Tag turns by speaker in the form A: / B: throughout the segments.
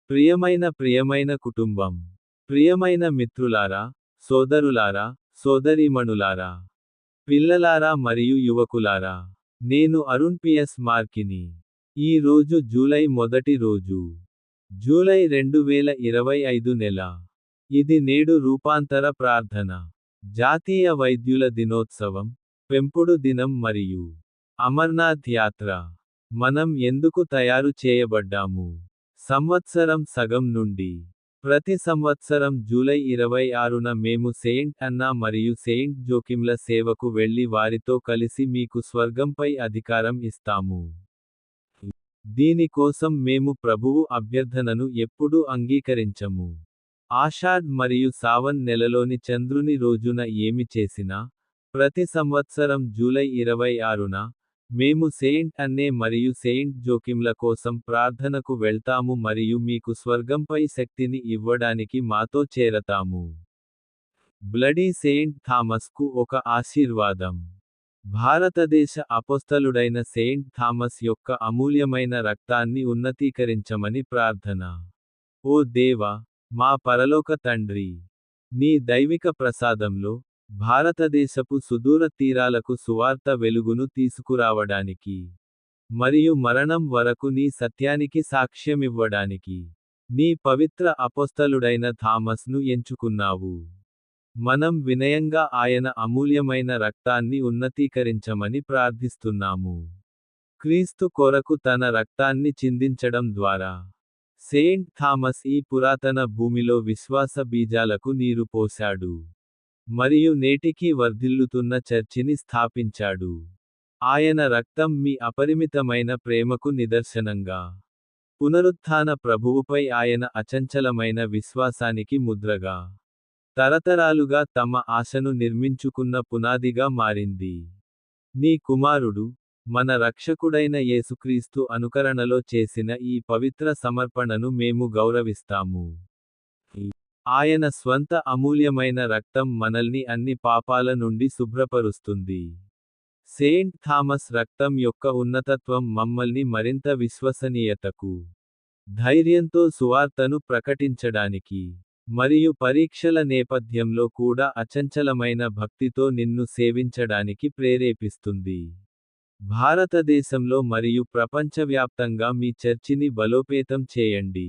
A: ప్రియమైన కుటుంబం, ప్రియమైన మిత్రులారా, సోదరులారా, సోదరీమణులారా, పిల్లలారా మరియు యువకులారా, నేను అరుణ్ పిఎస్ మార్కిని. ఈ రోజు జూలై మొదటి రోజు. జూలై 2025 నెల. ఇది నేడు రూపాంతర ప్రార్థన. జాతీయ వైద్యుల దినోత్సవం, పెంపుడు దినం మరియు అమర్నాథ్ యాత్ర. మనం ఎందుకు తయారు చేయబడ్డాము? సంవత్సరం సగం నుండి. ప్రతి సంవత్సరం జూలై 26న మేము సెయింట్ అన్నా మరియు సెయింట్ జోకిమ్ల సేవకు వెళ్లి వారితో కలిసి మీకు స్వర్గంపై అధికారం ఇస్తాము. దీని కోసం మేము ప్రభువు అభ్యర్థనను ఎప్పుడూ అంగీకరించము. ఆషాఢ్ మరియు సావన్ నెలలోని చంద్రుని రోజున ఏమి చేసినా, ప్రతి సంవత్సరం జూలై 26న, మేము సెయింట్ అన్నే మరియు సెయింట్ జోకిమ్ల కోసం ప్రార్థనకు వెళ్తాము మరియు మీకు స్వర్గంపై శక్తిని ఇవ్వడానికి మాతో చేరతాము. బ్లడీ సెయింట్ థామస్కు ఒక ఆశీర్వాదం. భారతదేశ అపోస్తలుడైన సెయింట్ థామస్ యొక్క అమూల్యమైన రక్తాన్ని ఉన్నతీకరించమని ప్రార్థన. ఓ దేవా, మా పరలోక తండ్రి, నీ దైవిక ప్రసాదంలో, భారతదేశపు సుదూర తీరాలకు సువార్త వెలుగును తీసుకురావడానికి మరియు మరణం వరకు నీ సత్యానికి సాక్ష్యమివ్వడానికి నీ పవిత్ర అపోస్తలుడైన థామస్ను ఎంచుకున్నావు. మనం వినయంగా ఆయన అమూల్యమైన రక్తాన్ని ఉన్నతీకరించమని ప్రార్థిస్తున్నాము. క్రీస్తు కొరకు తన రక్తాన్ని చిందించడం ద్వారా సెయింట్ థామస్ ఈ పురాతన భూమిలో విశ్వాస బీజాలకు నీరు పోశాడు మరియు నేటికీ వర్ధిల్లుతున్న చర్చిని స్థాపించాడు. ఆయన రక్తం మీ అపరిమితమైన ప్రేమకు నిదర్శనంగా, పునరుత్థాన ప్రభువుపై ఆయన అచంచలమైన విశ్వాసానికి ముద్రగా, తరతరాలుగా తమ ఆశను నిర్మించుకున్న పునాదిగా మారింది. నీ కుమారుడు, మన రక్షకుడైన యేసుక్రీస్తు అనుకరణలో చేసిన ఈ పవిత్ర సమర్పణను మేము గౌరవిస్తాము. ఆయన స్వంత అమూల్యమైన రక్తం మనల్ని అన్ని పాపాల నుండి శుభ్రపరుస్తుంది. సెయింట్ థామస్ రక్తం యొక్క ఉన్నతత్వం మమ్మల్ని మరింత విశ్వసనీయతకు, ధైర్యంతో సువార్తను ప్రకటించడానికి మరియు పరీక్షల నేపథ్యంలో కూడా అచంచలమైన భక్తితో నిన్ను సేవించడానికి ప్రేరేపిస్తుంది. భారతదేశంలో మరియు ప్రపంచవ్యాప్తంగా మీ చర్చిని బలోపేతం చేయండి.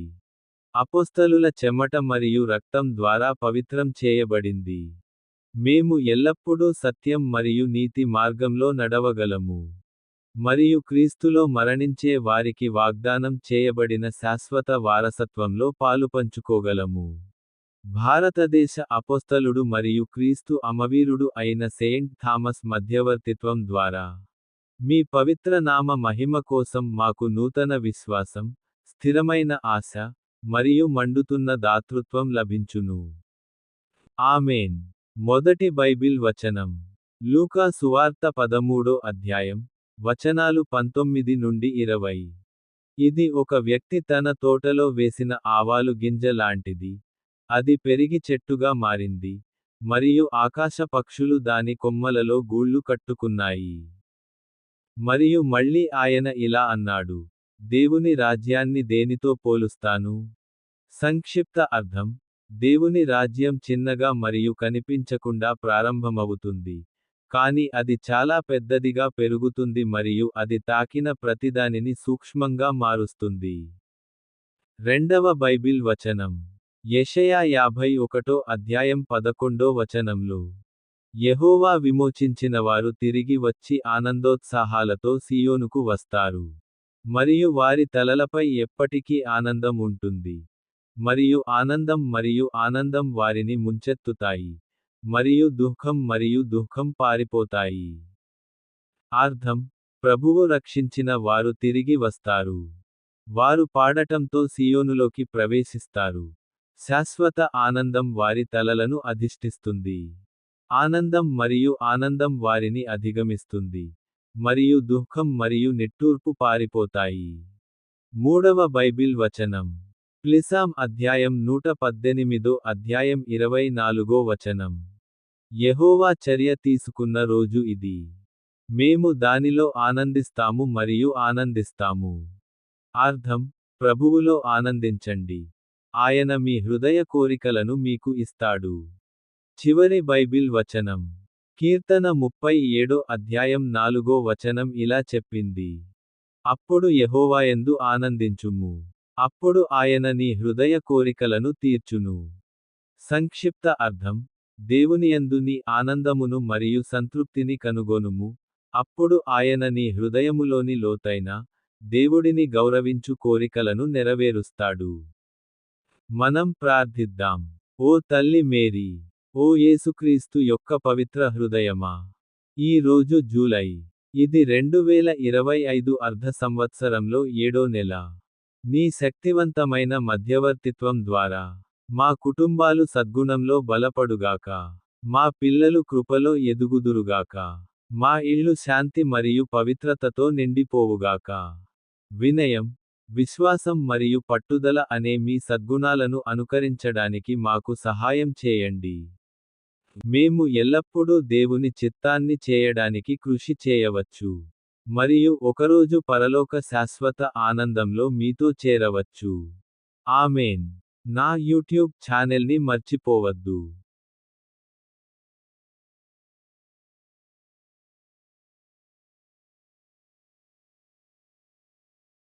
A: అపోస్తలుల చెమట మరియు రక్తం ద్వారా పవిత్రం చేయబడింది. మేము ఎల్లప్పుడూ సత్యం మరియు నీతి మార్గంలో నడవగలము మరియు క్రీస్తులో మరణించే వారికి వాగ్దానం చేయబడిన శాశ్వత వారసత్వంలో పాలుపంచుకోగలము. భారతదేశ అపోస్తలుడు మరియు క్రీస్తు అమవీరుడు అయిన సెయింట్ థామస్ మధ్యవర్తిత్వం ద్వారా మీ పవిత్ర నామ మహిమ కోసం మాకు నూతన విశ్వాసం, స్థిరమైన ఆశ మరియు మండుతున్న దాతృత్వం లభించును. ఆమేన్. మొదటి బైబిల్ వచనం. లూకా సువార్త 13వ అధ్యాయం, వచనాలు 19 నుండి 20. ఇది ఒక వ్యక్తి తన తోటలో వేసిన ఆవాలు గింజ లాంటిది. అది పెరిగి చెట్టుగా మారింది, మరియు ఆకాశ పక్షులు దాని కొమ్మలలో గూళ్ళు కట్టుకున్నాయి. మరియు మళ్ళీ ఆయన ఇలా అన్నాడు, దేవుని రాజ్యాన్ని దేనితో పోలుస్తాను? సంక్షిప్త అర్థం: దేవుని రాజ్యం చిన్నగా మరియు కనిపించకుండా ప్రారంభమవుతుంది, కానీ అది చాలా పెద్దదిగా పెరుగుతుంది మరియు అది తాకిన ప్రతిదానిని సూక్ష్మంగా మారుస్తుంది. రెండవ బైబిల్ వచనం. యెషయా 51వ అధ్యాయం 11వ వచనంలో, యెహోవా విమోచించినవారు తిరిగి వచ్చి ఆనందోత్సాహాలతో సీయోనుకు వస్తారు. మరియు వారి తలలపై ఎప్పటికీ ఆనందం ఉంటుంది. మరియు ఆనందం వారిని ముంచెత్తుతాయి. మరియు దుఃఖం పారిపోతాయి. అర్థం: ప్రభువు రక్షించిన వారు తిరిగి వస్తారు. వారు పాడటంతో సీయోనులోకి ప్రవేశిస్తారు. శాశ్వత ఆనందం వారి తలలను అధిష్టిస్తుంది. ఆనందం వారిని అధిగమిస్తుంది. మరియు దుఃఖం మరియు నిట్టూర్పు పారిపోతాయి. మూడవ బైబిల్ వచనం. ప్లిసామ్ అధ్యాయం 118 అధ్యాయం 24 వచనం. యెహోవా చర్య తీసుకున్న రోజు ఇది. మేము దానిలో ఆనందిస్తాము మరియు ఆనందిస్తాము. అర్థం: ప్రభువులో ఆనందించండి. ఆయన మీ హృదయ కోరికలను మీకు ఇస్తాడు. చివరి బైబిల్ వచనం. కీర్తన 37 అధ్యాయం 4 వచనం ఇలా చెప్పింది. అప్పుడు యెహోవాయందు ఆనందించుము. అప్పుడు ఆయన నీ హృదయ కోరికలను తీర్చును. సంక్షిప్త అర్థం. దేవునియందు నీ ఆనందమును మరియు సంతృప్తిని కనుగొనుము. అప్పుడు ఆయన నీ హృదయములోని లోతైన, దేవుడిని గౌరవించు కోరికలను నెరవేరుస్తాడు. మనం ప్రార్థిద్దాం. ఓ తల్లి మేరీ, ఓ యేసుక్రీస్తు యొక్క పవిత్ర హృదయమా, ఈ రోజు జూలై, ఇది 2025 అర్ధ సంవత్సరంలో 7వ నెల. నీ శక్తివంతమైన మధ్యవర్తిత్వం ద్వారా మా కుటుంబాలు సద్గుణంలో బలపడుగాక. మా పిల్లలు కృపలో ఎదుగుదురుగాక. మా ఇళ్ళు శాంతి మరియు పవిత్రతతో నిండిపోవుగాక. వినయం, విశ్వాసం మరియు పట్టుదల అనే మీ సద్గుణాలను అనుకరించడానికి మాకు సహాయం చేయండి. మేము ఎల్లప్పుడూ దేవుని చిత్తాన్ని చేయడానికి కృషి చేయవచ్చు. మరియు ఒకరోజు పరలోక శాశ్వత ఆనందంలో మీతో చేరవచ్చు. ఆమేన్. నా యూట్యూబ్ ఛానెల్ని మర్చిపోవద్దు.